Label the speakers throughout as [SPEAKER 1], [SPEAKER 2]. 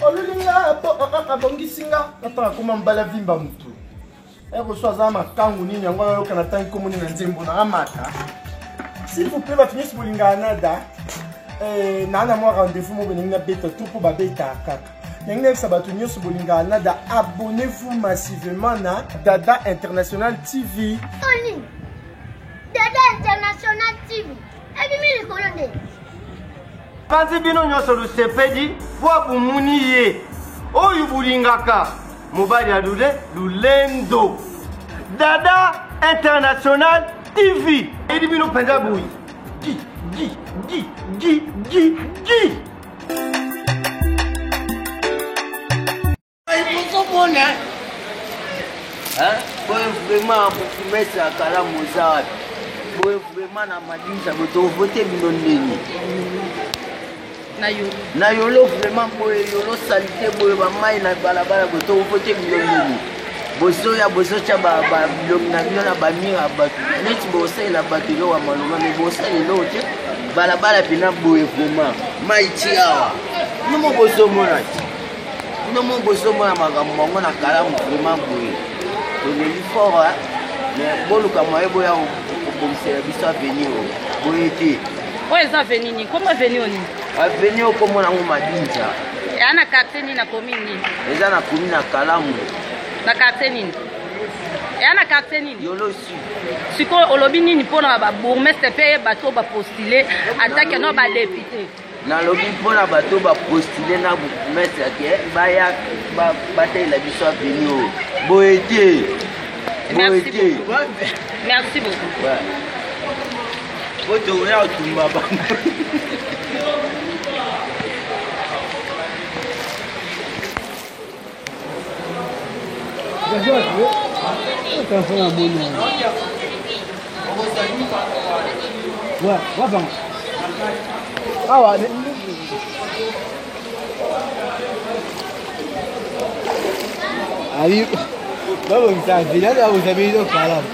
[SPEAKER 1] Olulinga abongisinga ata kuma mbala vimba mutu. Reçoit ça ma kangu nini yango yo kana tangi komuni na nzembo na amata. S'il vous plaît, batunyi sibolinga nada. Nana moi rendez-vous mo beninga beta tout pour babeta kaka. Nenga sa batunyi sibolinga nada, abonnez-vous massivement na Dada International TV.
[SPEAKER 2] Oli. Dada International TV. Ebi mi likolonde.
[SPEAKER 3] Kanzi bino nyoso lusepedi fwa bumuni ye. Oyu bulingaka. Mobile ya Lulendo. Dada International TV. Edi bino penza bui. Gi. Boye vraiment pour mettre à Kalamu za. Boye vraiment na madinza boto voter bino nini. Na yolo vraiment boye yolo salité boye ba mai na balabala boto voter bino nini. Bozo ya bozo cha ba bilong na bino na ba mira ba. Net bosa la batilo wa maloma me bosa elo te. Balabala pina boye vraiment. Mai tiawa. Nomo bozo mona. Nomo bozo mona magambo na Kalamu vraiment boye. On est fort, mais bon, le camarade boya au commissaire biso venir boyete.
[SPEAKER 4] Où est-ce venir? Comment venir on?
[SPEAKER 3] Venir comme on a madinja.
[SPEAKER 4] Et ana quartier ni na commune ni.
[SPEAKER 3] Les ana commune na Kalamu.
[SPEAKER 4] Na quartier ni. Et ana quartier ni.
[SPEAKER 3] Yolo si.
[SPEAKER 4] Siko olobi ni pona ba bourgmestre paye bato ba postuler attaque no ba député.
[SPEAKER 3] Na lobi pona bato ba postuler na bourgmestre ke baya ba tay la biso venir. Boyete.
[SPEAKER 4] Merci beaucoup. Merci beaucoup.
[SPEAKER 3] Ouais. Faut te voir tout baba.
[SPEAKER 1] Aí, vamos estar virando a usa bem do Kalamu.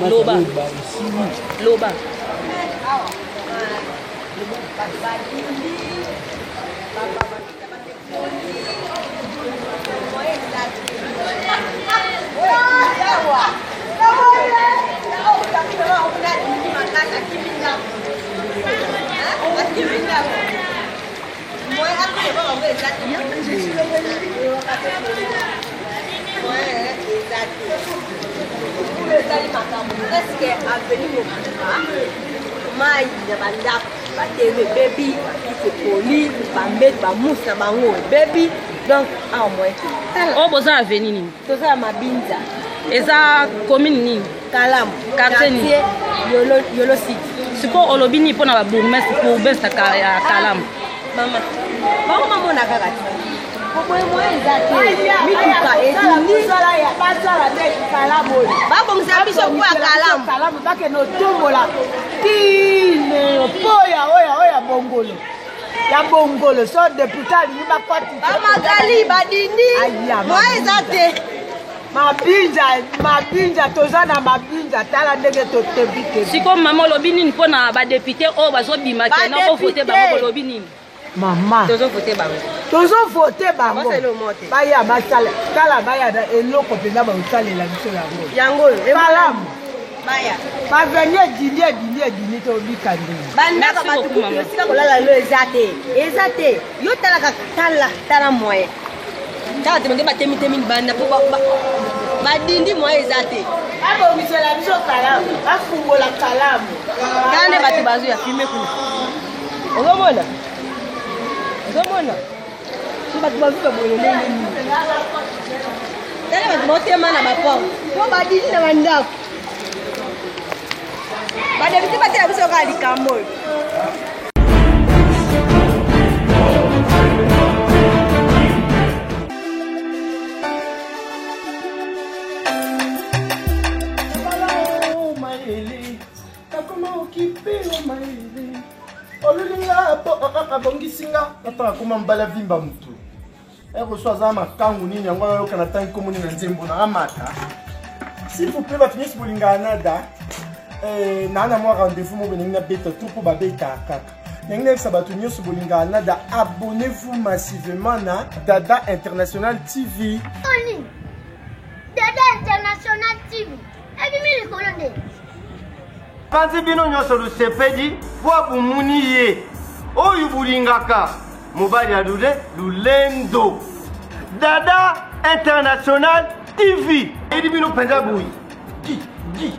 [SPEAKER 4] Loba. Loba.
[SPEAKER 5] Baby, donc à moi.
[SPEAKER 4] Oh boza venir ni.
[SPEAKER 5] Tout ça ma binza.
[SPEAKER 4] Eza commune ni.
[SPEAKER 5] Kalamu.
[SPEAKER 4] Quartier ni.
[SPEAKER 5] Yolo city.
[SPEAKER 4] Siko olobi ni pona ba bourgmestre pour besta ya Kalamu.
[SPEAKER 5] Mama. Mama mona kaka. Popo moi ezate. Mituka etindi. Basala de Kalamu. Babo mzabiso kwa Kalamu. Kalamu bake no tombola. Tine poya oya bongolo. Ya bongolo so député ni bakwati. Mama gali badindi. Moi ezate. Mabinja tozana mabinja tala ndenge totebike.
[SPEAKER 4] Siko mama lobi nini pona ba député o bazo bimaka na ko voter bango lobi nini.
[SPEAKER 5] Mama.
[SPEAKER 4] Tozo voter bango.
[SPEAKER 5] Tozo voter bango. Baya basala tala baya da eloko pena ba usalela biso yango. Yango Kalamu. Baya. Ba venir dîner to bikandi. Banda ka batu ko sika kolala lo ezate. Yo tala moye. Tala temende ba temi banda po badindi moi ezate. Abo misela biso Kalamu. Afungola Kalamu. Kande batu bazo ya filmer kuna. Ongomona. Ongomona. Batu bazo ba boye nini. Tala batu motema na bapor. Po badindi na bandako. Badebiti batela biso ka likambo.
[SPEAKER 1] Maele, kakoma okipe o maele. Olulinga abongisinga nataka koma mbala vimba mutu reçoit za makangu nini yango yoka na tangi komoni na nzembo na amata s'il vous plaît bato nyonso bolingana nada naa na mwa rendez-vous mo beningi na beta to mpo babetaka kaka ndenge nayebisa bato nyonso bolingana nada abonnez-vous massivement na Dada International TV.
[SPEAKER 2] Oni Dada International TV ebimi likolo nde
[SPEAKER 6] panzi bino nyonso lusepedi po abumuni ye oyo bulingaka mobali ya lulendo Dada International TV edi bino mpenza boyi gi